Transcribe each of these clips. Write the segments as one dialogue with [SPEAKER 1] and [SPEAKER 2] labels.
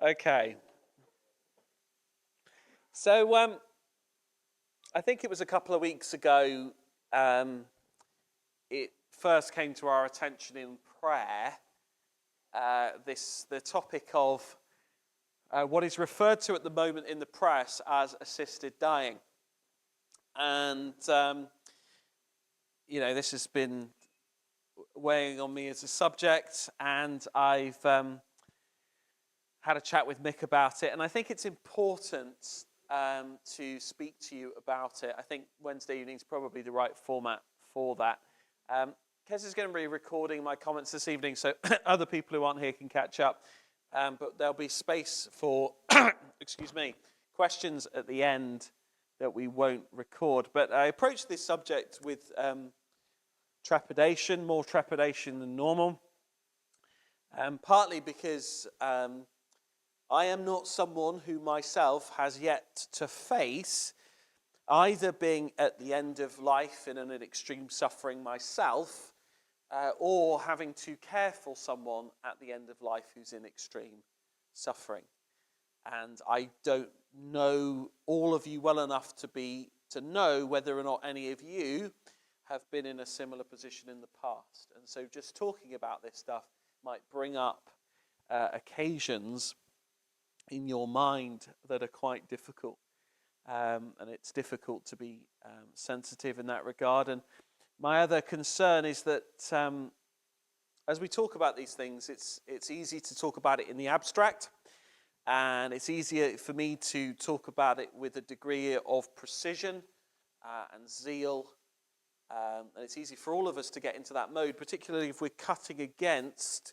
[SPEAKER 1] Okay. So I think it was a couple of weeks ago it first came to our attention in prayer, the topic of what is referred to at the moment in the press as assisted dying. And, this has been weighing on me as a subject, and I've had a chat with Mick about it, and I think it's important to speak to you about it. I think Wednesday evening is probably the right format for that. Kez is going to be recording my comments this evening, so other people who aren't here can catch up. But there'll be space for, questions at the end that we won't record. But I approached this subject with trepidation, more trepidation than normal. Partly because I am not someone who myself has yet to face either being at the end of life in an extreme suffering myself, or having to care for someone at the end of life who's in extreme suffering. And I don't know all of you well enough to know whether or not any of you have been in a similar position in the past. And so just talking about this stuff might bring up occasions in your mind that are quite difficult. And it's difficult to be sensitive in that regard. And my other concern is that as we talk about these things, it's easy to talk about it in the abstract, and it's easier for me to talk about it with a degree of precision and zeal. And it's easy for all of us to get into that mode, particularly if we're cutting against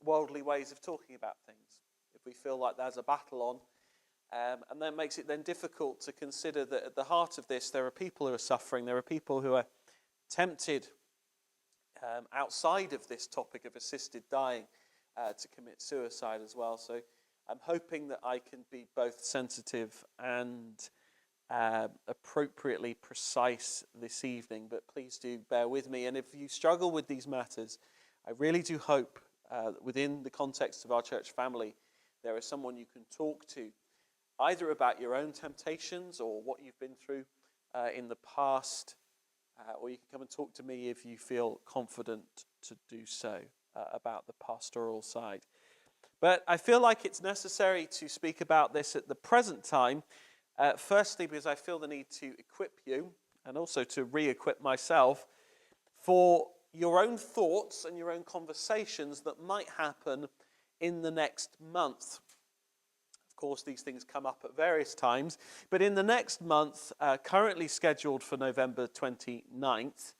[SPEAKER 1] worldly ways of talking about things. If we feel like there's a battle on, and that makes it then difficult to consider that at the heart of this, there are people who are suffering, there are people who are tempted outside of this topic of assisted dying to commit suicide as well. So I'm hoping that I can be both sensitive and appropriately precise this evening, but please do bear with me. And if you struggle with these matters, I really do hope within the context of our church family, there is someone you can talk to, either about your own temptations or what you've been through in the past, or you can come and talk to me if you feel confident to do so about the pastoral side. But I feel like it's necessary to speak about this at the present time, firstly because I feel the need to equip you and also to re-equip myself for your own thoughts and your own conversations that might happen in the next month. Of course, these things come up at various times, but in the next month, currently scheduled for November 29th,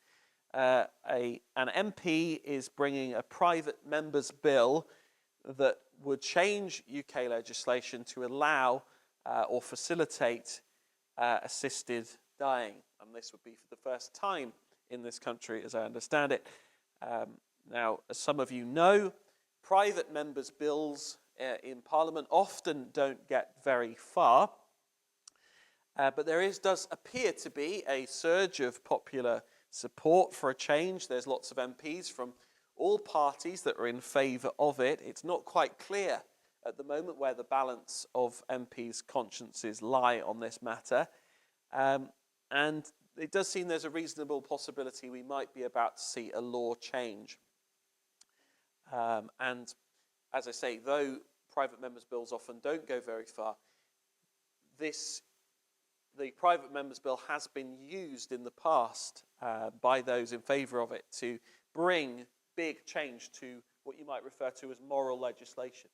[SPEAKER 1] an MP is bringing a private member's bill that would change UK legislation to allow or facilitate assisted dying. And this would be for the first time in this country, as I understand it. Now, as some of you know, private members' bills in Parliament often don't get very far, but there does appear to be a surge of popular support for a change. There's lots of MPs from all parties that are in favour of it. It's not quite clear at the moment where the balance of MPs' consciences lie on this matter, and it does seem there's a reasonable possibility we might be about to see a law change. And as I say, though private members' bills often don't go very far, the private members' bill has been used in the past by those in favour of it to bring big change to what you might refer to as moral legislation,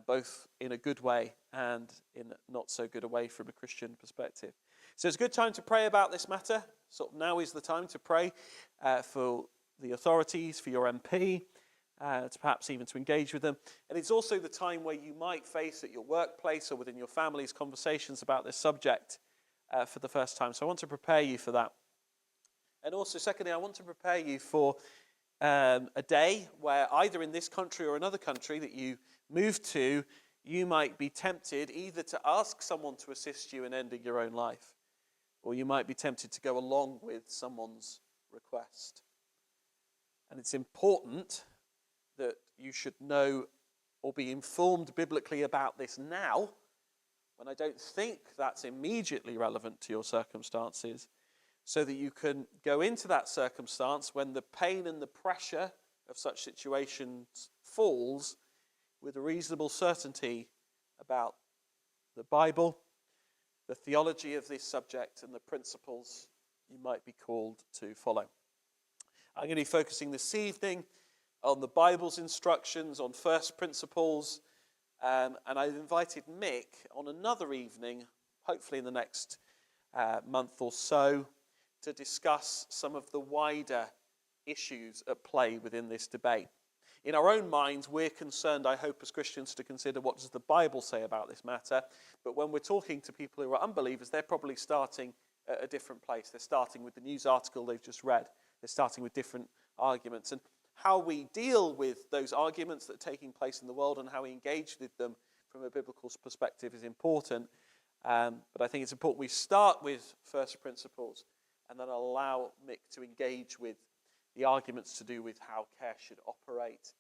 [SPEAKER 1] both in a good way and in not so good a way from a Christian perspective. So it's a good time to pray about this matter. So now is the time to pray for the authorities, for your MP, to perhaps even to engage with them. And it's also the time where you might face at your workplace or within your families conversations about this subject for the first time. So I want to prepare you for that. And also, secondly, I want to prepare you for a day where either in this country or another country that you move to, you might be tempted either to ask someone to assist you in ending your own life, or you might be tempted to go along with someone's request. And it's important that you should know or be informed biblically about this now, when I don't think that's immediately relevant to your circumstances, so that you can go into that circumstance when the pain and the pressure of such situations falls with a reasonable certainty about the Bible, the theology of this subject, and the principles you might be called to follow. I'm going to be focusing this evening on the Bible's instructions, on first principles, and I've invited Mick on another evening, hopefully in the next month or so, to discuss some of the wider issues at play within this debate. In our own minds, we're concerned, I hope, as Christians, to consider what does the Bible say about this matter. But when we're talking to people who are unbelievers, they're probably starting at a different place. They're starting with the news article they've just read. They're starting with different arguments. And how we deal with those arguments that are taking place in the world and how we engage with them from a biblical perspective is important. But I think it's important we start with first principles and then allow Mick to engage with the arguments to do with how care should operate,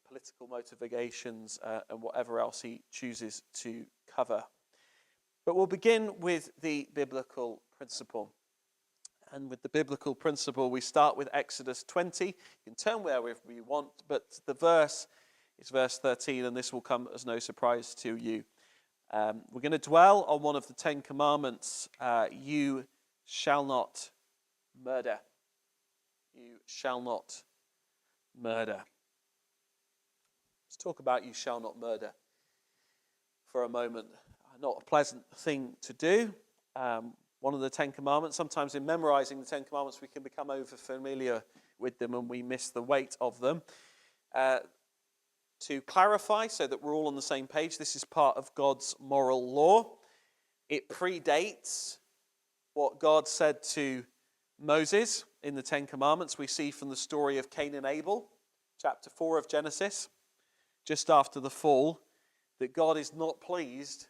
[SPEAKER 1] political motivations, and whatever else he chooses to cover. But we'll begin with the biblical principle. And with the biblical principle, we start with Exodus 20. You can turn wherever you want, but the verse is verse 13, and this will come as no surprise to you. We're going to dwell on one of the 10 commandments. You shall not murder. You shall not murder. Let's talk about you shall not murder for a moment. Not a pleasant thing to do. One of the 10 commandments. Sometimes in memorizing the 10 commandments, we can become over familiar with them and we miss the weight of them. To clarify, so that we're all on the same page, this is part of God's moral law. It predates what God said to Moses in the 10 commandments. We see from the story of Cain and Abel, chapter 4 of Genesis, just after the fall, that God is not pleased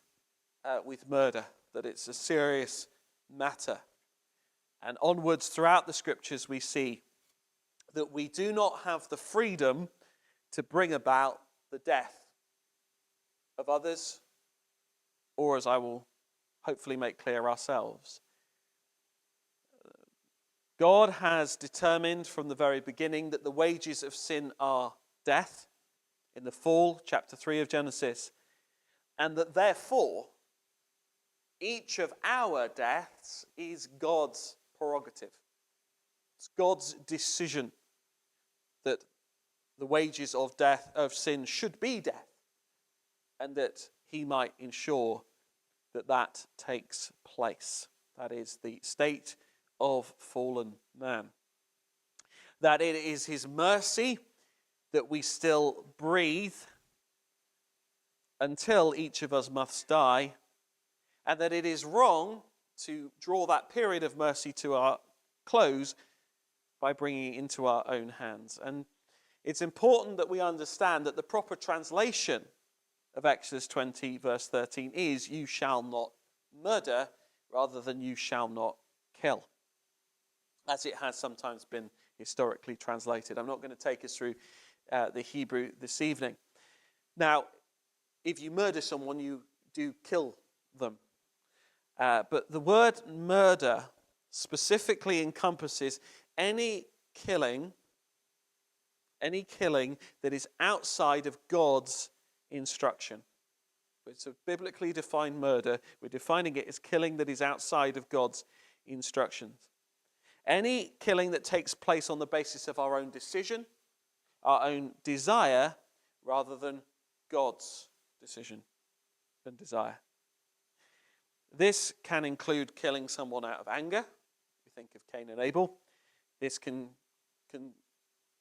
[SPEAKER 1] with murder, that it's a serious matter. And onwards throughout the scriptures we see that we do not have the freedom to bring about the death of others, or as I will hopefully make clear, ourselves. God has determined from the very beginning that the wages of sin are death in the fall, chapter 3 of Genesis, and that therefore each of our deaths is God's prerogative. It's God's decision that the wages of death, of sin, should be death, and that he might ensure that that takes place. That is the state of fallen man. That it is his mercy that we still breathe until each of us must die, and that it is wrong to draw that period of mercy to our close by bringing it into our own hands. And it's important that we understand that the proper translation of Exodus 20 verse 13 is you shall not murder rather than you shall not kill, as it has sometimes been historically translated. I'm not going to take us through the Hebrew this evening. Now, if you murder someone, you do kill them. But the word murder specifically encompasses any killing that is outside of God's instruction. It's a biblically defined murder. We're defining it as killing that is outside of God's instructions. Any killing that takes place on the basis of our own decision, our own desire, rather than God's decision and desire. This can include killing someone out of anger. We think of Cain and Abel. This can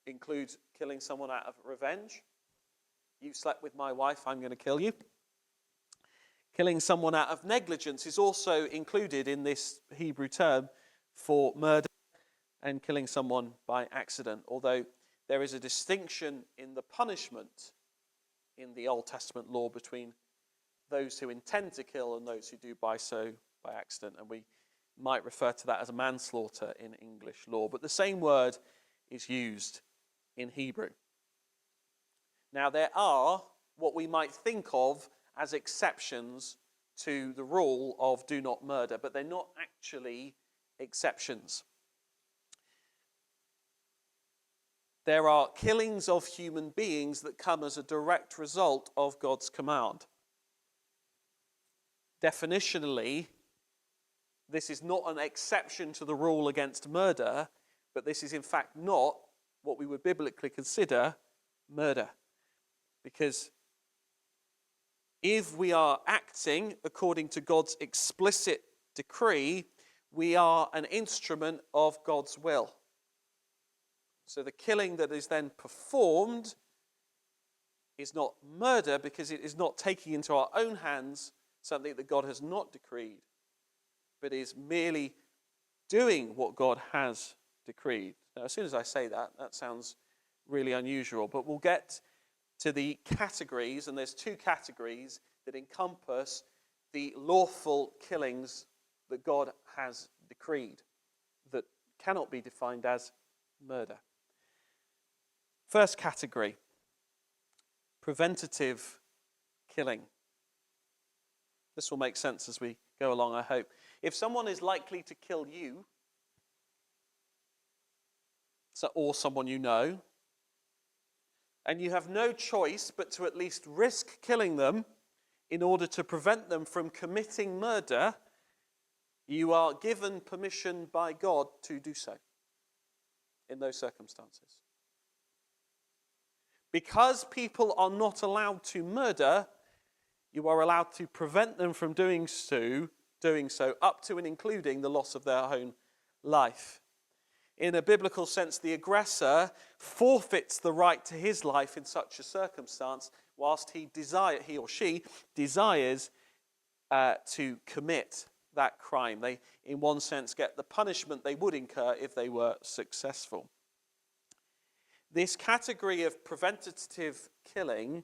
[SPEAKER 1] include killing someone out of revenge. You slept with my wife, I'm going to kill you. Killing someone out of negligence is also included in this Hebrew term for murder and killing someone by accident, although there is a distinction in the punishment in the Old Testament law between those who intend to kill and those who do so by accident, and we might refer to that as a manslaughter in English law, but the same word is used in Hebrew. Now, there are what we might think of as exceptions to the rule of do not murder, but they're not actually exceptions. There are killings of human beings that come as a direct result of God's command. Definitionally, this is not an exception to the rule against murder, but this is in fact not what we would biblically consider murder. Because if we are acting according to God's explicit decree, we are an instrument of God's will. So the killing that is then performed is not murder because it is not taking into our own hands something that God has not decreed, but is merely doing what God has decreed. Now, as soon as I say that, that sounds really unusual, but we'll get to the categories, and there's two categories that encompass the lawful killings that God has decreed that cannot be defined as murder. First category, preventative killing. This will make sense as we go along, I hope. If someone is likely to kill you, or someone you know, and you have no choice but to at least risk killing them in order to prevent them from committing murder, you are given permission by God to do so in those circumstances. Because people are not allowed to murder, you are allowed to prevent them from doing so up to and including the loss of their own life. In a biblical sense, the aggressor forfeits the right to his life in such a circumstance, whilst he or she desires to commit that crime. They, in one sense, get the punishment they would incur if they were successful. This category of preventative killing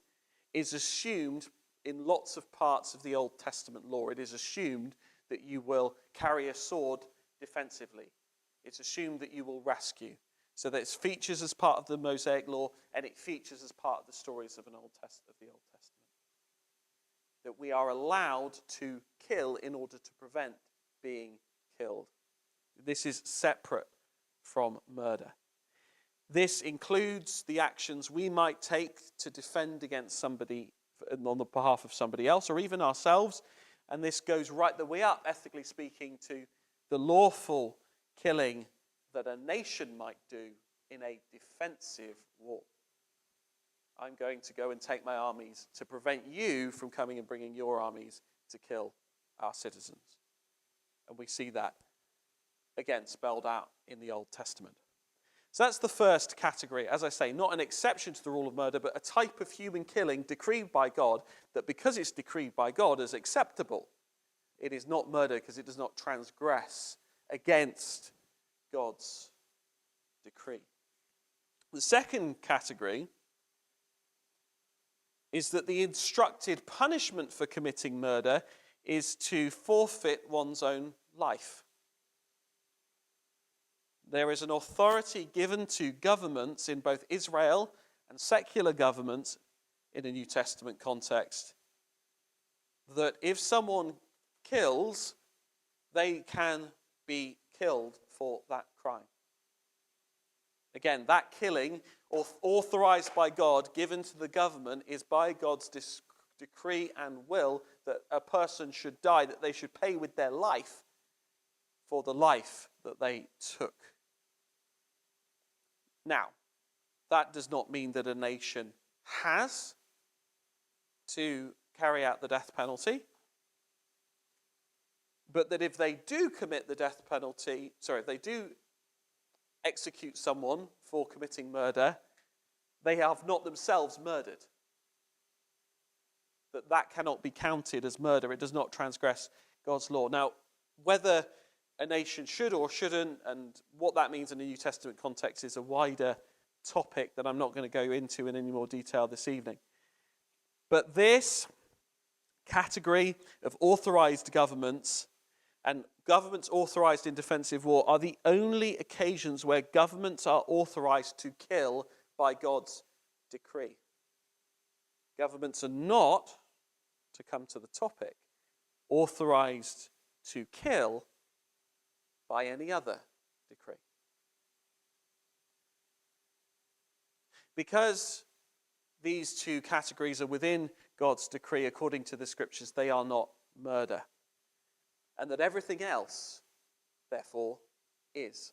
[SPEAKER 1] is assumed in lots of parts of the Old Testament law. It is assumed that you will carry a sword defensively. It's assumed that you will rescue. So that it features as part of the Mosaic law, and it features as part of the stories of the Old Testament. That we are allowed to kill in order to prevent being killed. This is separate from murder. This includes the actions we might take to defend against somebody on the behalf of somebody else, or even ourselves. And this goes right the way up, ethically speaking, to the lawful killing that a nation might do in a defensive war. I'm going to go and take my armies to prevent you from coming and bringing your armies to kill our citizens. And we see that, again, spelled out in the Old Testament. So that's the first category. As I say, not an exception to the rule of murder, but a type of human killing decreed by God that, because it's decreed by God, is acceptable. It is not murder because it does not transgress against God's decree. The second category is that the instructed punishment for committing murder is to forfeit one's own life. There is an authority given to governments in both Israel and secular governments in a New Testament context that if someone kills, they can be killed for that crime. Again, that killing, authorized by God, given to the government, is by God's decree and will that a person should die, that they should pay with their life for the life that they took. Now, that does not mean that a nation has to carry out the death penalty, but that if they do commit the death penalty, if they do execute someone for committing murder, they have not themselves murdered. That cannot be counted as murder. It does not transgress God's law. Now, whether a nation should or shouldn't, and what that means in the New Testament context is a wider topic that I'm not going to go into in any more detail this evening. But this category of authorized governments and governments authorized in defensive war are the only occasions where governments are authorized to kill by God's decree. Governments are not, to come to the topic, authorized to kill by any other decree. Because these two categories are within God's decree according to the scriptures, they are not murder. And that everything else, therefore, is.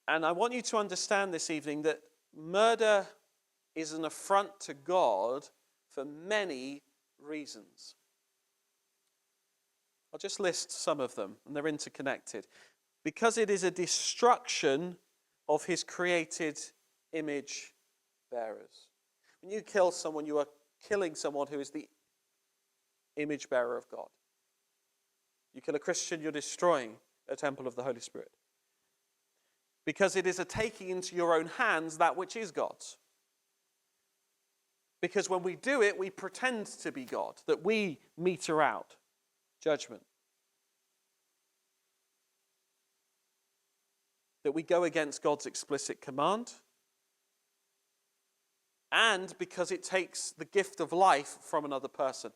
[SPEAKER 1] And I want you to understand this evening that murder is an affront to God for many reasons. I'll just list some of them, and they're interconnected. Because it is a destruction of his created image bearers. When you kill someone, you are killing someone who is the image bearer of God. You kill a Christian, you're destroying a temple of the Holy Spirit. Because it is a taking into your own hands that which is God's. Because when we do it, we pretend to be God, that we meter out judgment. That we go against God's explicit command. And because it takes the gift of life from another person.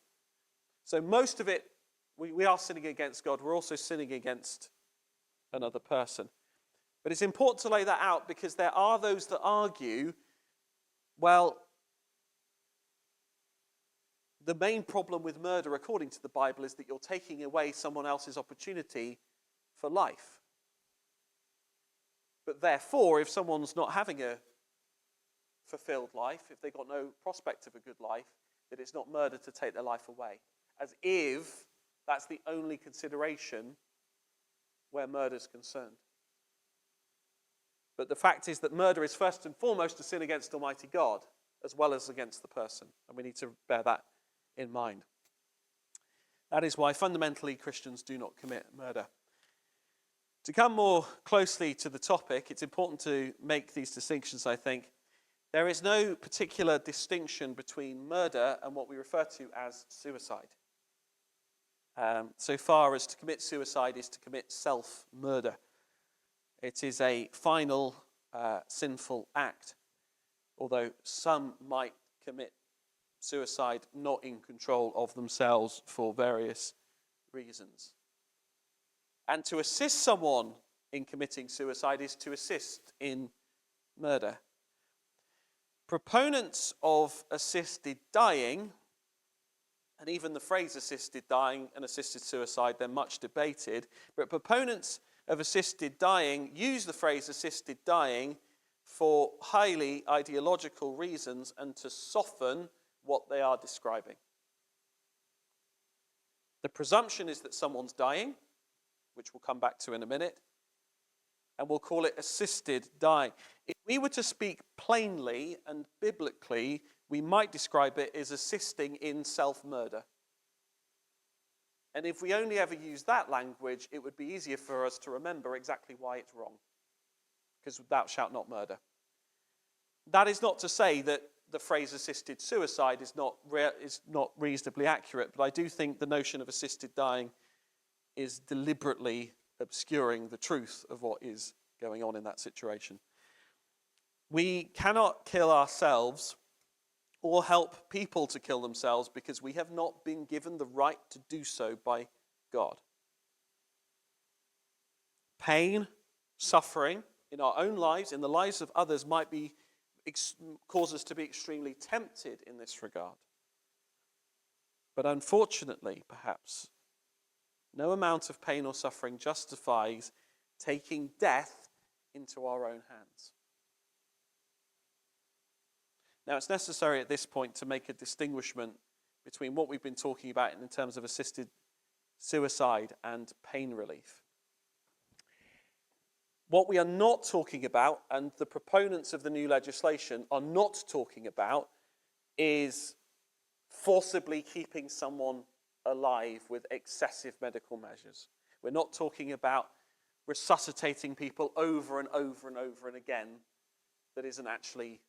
[SPEAKER 1] So most of it, we are sinning against God. We're also sinning against another person. But it's important to lay that out because there are those that argue, well, the main problem with murder, according to the Bible, is that you're taking away someone else's opportunity for life. But therefore, if someone's not having a fulfilled life, if they've got no prospect of a good life, that it's not murder to take their life away. As if that's the only consideration where murder is concerned. But the fact is that murder is first and foremost a sin against Almighty God, as well as against the person. And we need to bear that in mind. That is why fundamentally Christians do not commit murder. To come more closely to the topic, it's important to make these distinctions, I think. There is no particular distinction between murder and what we refer to as suicide. So far as to commit suicide is to commit self-murder. It is a final sinful act, although some might commit suicide not in control of themselves for various reasons. And to assist someone in committing suicide is to assist in murder. Proponents of assisted dying, and even the phrase assisted dying and assisted suicide, they're much debated, but proponents of assisted dying use the phrase assisted dying for highly ideological reasons and to soften what they are describing. The presumption is that someone's dying, which we'll come back to in a minute, and we'll call it assisted dying. If we were to speak plainly and biblically, we might describe it as assisting in self-murder. And if we only ever use that language, it would be easier for us to remember exactly why it's wrong. Because thou shalt not murder. That is not to say that the phrase assisted suicide is not reasonably accurate, but I do think the notion of assisted dying is deliberately obscuring the truth of what is going on in that situation. We cannot kill ourselves or help people to kill themselves because we have not been given the right to do so by God. Pain, suffering in our own lives, in the lives of others, might cause us to be extremely tempted in this regard. But unfortunately, perhaps, no amount of pain or suffering justifies taking death into our own hands. Now, it's necessary at this point to make a distinguishment between what we've been talking about in terms of assisted suicide and pain relief. What we are not talking about, and the proponents of the new legislation are not talking about, is forcibly keeping someone alive with excessive medical measures. We're not talking about resuscitating people over and over and over and again that isn't actually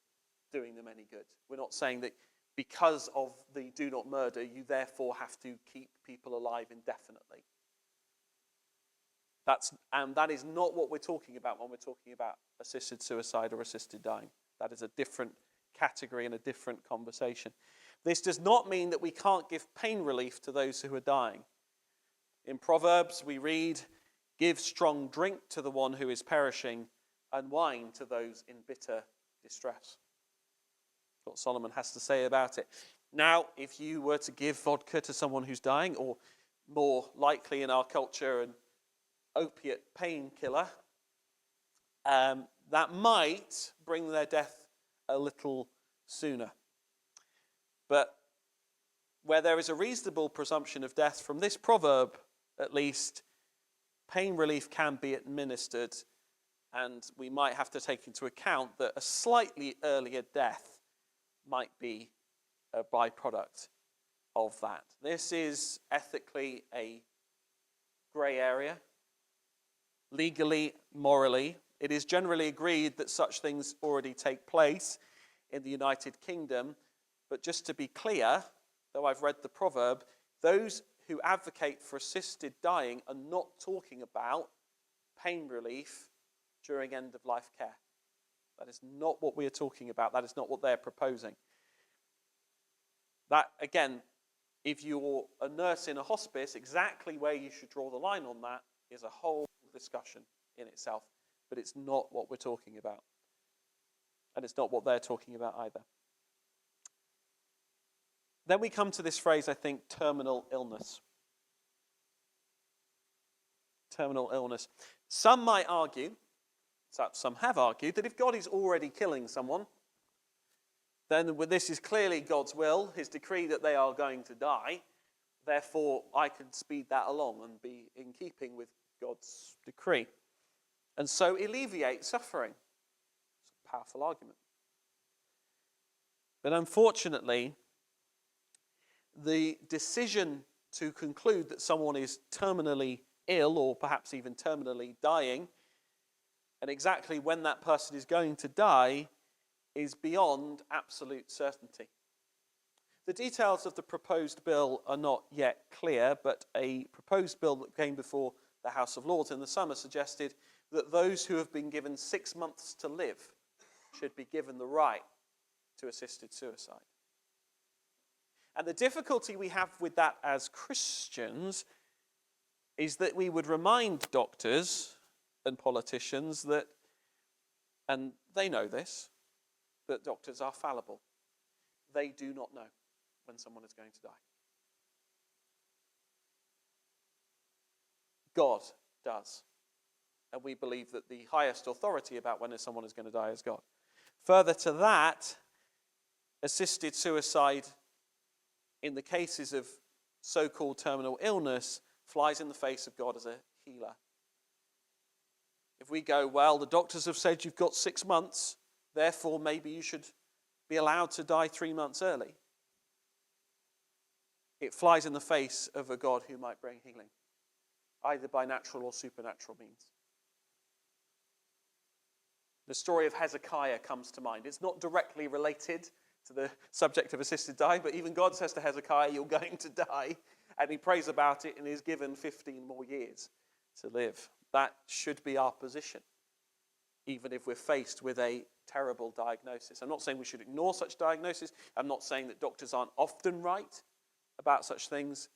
[SPEAKER 1] doing them any good. We're not saying that because of the do not murder, you therefore have to keep people alive indefinitely. That is not what we're talking about when we're talking about assisted suicide or assisted dying. That is a different category and a different conversation. This does not mean that we can't give pain relief to those who are dying. In Proverbs, we read, "Give strong drink to the one who is perishing, and wine to those in bitter distress." That's what Solomon has to say about it. Now, if you were to give vodka to someone who's dying, or more likely in our culture, an opiate painkiller, that might bring their death a little sooner. But where there is a reasonable presumption of death from this proverb, at least, pain relief can be administered, and we might have to take into account that a slightly earlier death might be a byproduct of that. This is ethically a grey area. Legally, morally, it is generally agreed that such things already take place in the United Kingdom. But just to be clear, though I've read the proverb, those who advocate for assisted dying are not talking about pain relief during end-of-life care. That is not what we are talking about. That is not what they're proposing. That, again, if you're a nurse in a hospice, exactly where you should draw the line on that is a whole discussion in itself. But it's not what we're talking about. And it's not what they're talking about either. Then we come to this phrase, I think, terminal illness. Terminal illness. Some might argue, some have argued, that if God is already killing someone, then this is clearly God's will, his decree that they are going to die. Therefore, I can speed that along and be in keeping with God's decree. And so alleviate suffering. It's a powerful argument. But unfortunately, the decision to conclude that someone is terminally ill or perhaps even terminally dying, and exactly when that person is going to die, is beyond absolute certainty. The details of the proposed bill are not yet clear, but a proposed bill that came before the House of Lords in the summer suggested that those who have been given 6 months to live should be given the right to assisted suicide. And the difficulty we have with that as Christians is that we would remind doctors and politicians that, and they know this, that doctors are fallible. They do not know when someone is going to die. God does. And we believe that the highest authority about when someone is going to die is God. Further to that, assisted suicide in the cases of so-called terminal illness flies in the face of God as a healer. If we go, well, the doctors have said you've got 6 months, therefore maybe you should be allowed to die 3 months early. It flies in the face of a God who might bring healing, either by natural or supernatural means. The story of Hezekiah comes to mind. It's not directly related to the subject of assisted dying, but even God says to Hezekiah, you're going to die, and he prays about it and is given 15 more years to live. That should be our position, even if we're faced with a terrible diagnosis. I'm not saying we should ignore such diagnosis. I'm not saying that doctors aren't often right about such things,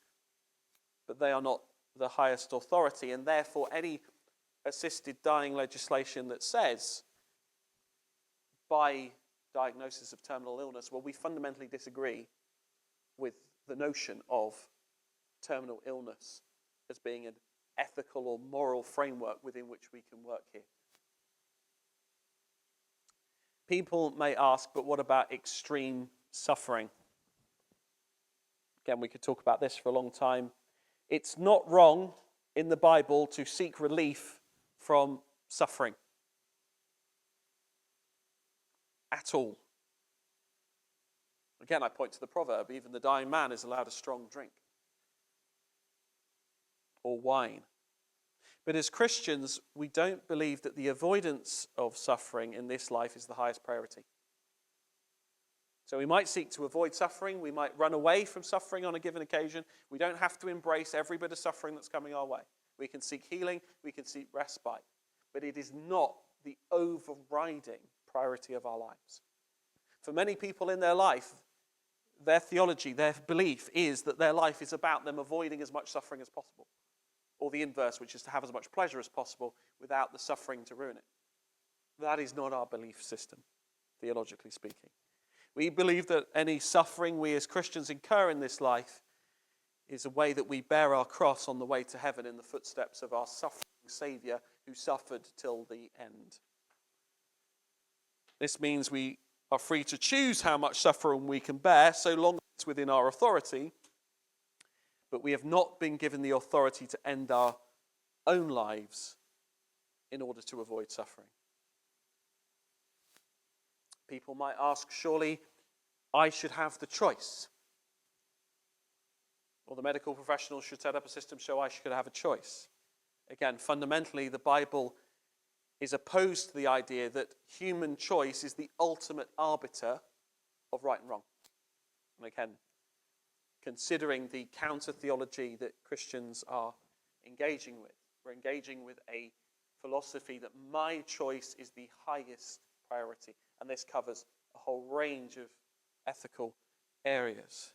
[SPEAKER 1] but they are not the highest authority, and therefore any assisted dying legislation that says by diagnosis of terminal illness, well, we fundamentally disagree with the notion of terminal illness as being an ethical or moral framework within which we can work here. People may ask, but what about extreme suffering? Again, we could talk about this for a long time. It's not wrong in the Bible to seek relief from suffering. At all. Again, I point to the proverb, even the dying man is allowed a strong drink or wine. But as Christians, we don't believe that the avoidance of suffering in this life is the highest priority. So we might seek to avoid suffering, we might run away from suffering on a given occasion. We don't have to embrace every bit of suffering that's coming our way. We can seek healing, we can seek respite. But it is not the overriding priority of our lives. For many people in their life, their theology, their belief is that their life is about them avoiding as much suffering as possible. Or the inverse, which is to have as much pleasure as possible without the suffering to ruin it. That is not our belief system, theologically speaking. We believe that any suffering we as Christians incur in this life is a way that we bear our cross on the way to heaven in the footsteps of our suffering Saviour who suffered till the end. This means we are free to choose how much suffering we can bear, so long as it's within our authority, but we have not been given the authority to end our own lives in order to avoid suffering. People might ask, surely I should have the choice. Or the medical professionals should set up a system so I should have a choice. Again, fundamentally, the Bible is opposed to the idea that human choice is the ultimate arbiter of right and wrong. And again, considering the counter-theology that Christians are engaging with, we're engaging with a philosophy that my choice is the highest priority. And this covers a whole range of ethical areas.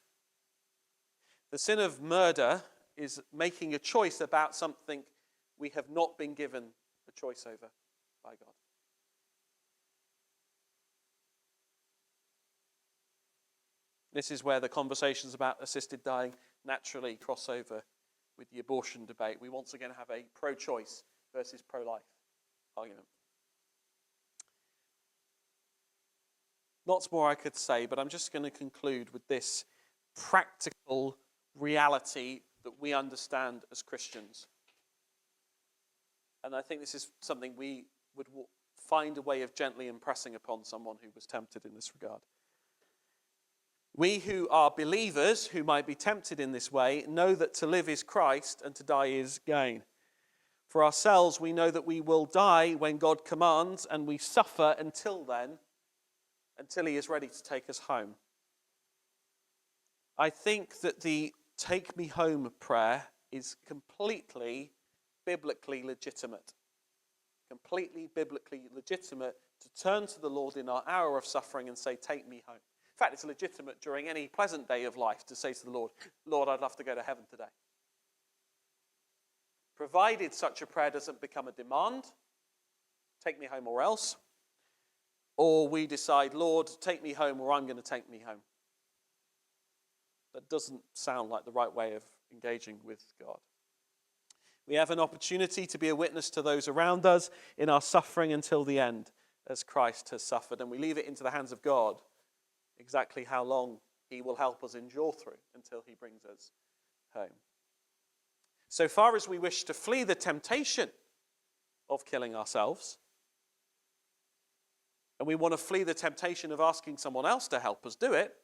[SPEAKER 1] The sin of murder is making a choice about something we have not been given a choice over by God. This is where the conversations about assisted dying naturally cross over with the abortion debate. We once again have a pro-choice versus pro-life argument. Lots more I could say, but I'm just going to conclude with this practical reality that we understand as Christians. And I think this is something we would find a way of gently impressing upon someone who was tempted in this regard. We who are believers, who might be tempted in this way, know that to live is Christ and to die is gain. For ourselves, we know that we will die when God commands, and we suffer until then, until he is ready to take us home. I think that the take me home prayer is completely biblically legitimate. Completely biblically legitimate to turn to the Lord in our hour of suffering and say, take me home. In fact, it's legitimate during any pleasant day of life to say to the Lord, Lord, I'd love to go to heaven today. Provided such a prayer doesn't become a demand, take me home or else, or we decide, Lord, take me home or I'm going to take me home. That doesn't sound like the right way of engaging with God. We have an opportunity to be a witness to those around us in our suffering until the end, as Christ has suffered, and we leave it into the hands of God exactly how long he will help us endure through until he brings us home. So far as we wish to flee the temptation of killing ourselves, and we want to flee the temptation of asking someone else to help us do it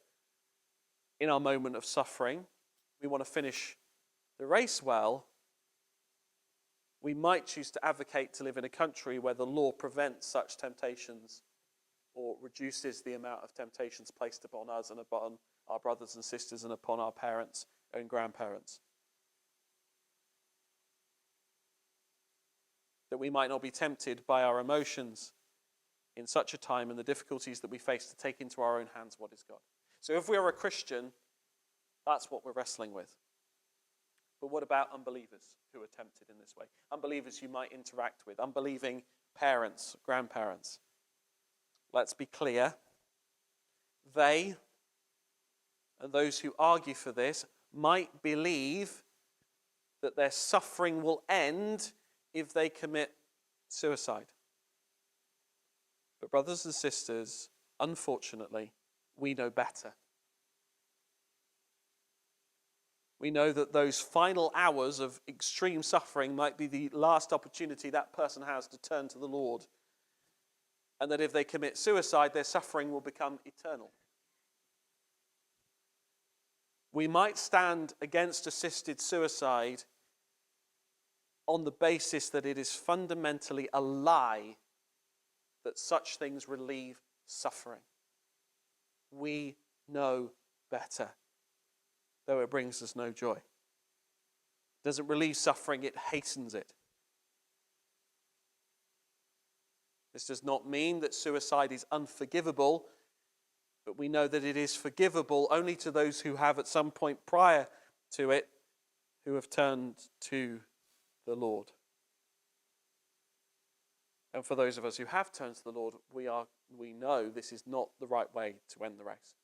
[SPEAKER 1] in our moment of suffering, we want to finish the race well, we might choose to advocate to live in a country where the law prevents such temptations or reduces the amount of temptations placed upon us and upon our brothers and sisters and upon our parents and grandparents. That we might not be tempted by our emotions in such a time and the difficulties that we face to take into our own hands what is God. So if we are a Christian, that's what we're wrestling with. But what about unbelievers who are tempted in this way? Unbelievers you might interact with, unbelieving parents, grandparents. Let's be clear. They, and those who argue for this, might believe that their suffering will end if they commit suicide. But brothers and sisters, unfortunately, we know better. We know that those final hours of extreme suffering might be the last opportunity that person has to turn to the Lord. And that if they commit suicide, their suffering will become eternal. We might stand against assisted suicide on the basis that it is fundamentally a lie that such things relieve suffering. We know better, though it brings us no joy. It doesn't relieve suffering, it hastens it. This does not mean that suicide is unforgivable. but we know that it is forgivable only to those who have at some point prior to it, who have turned to the Lord. And for those of us who have turned to the Lord, we know this is not the right way to end the race.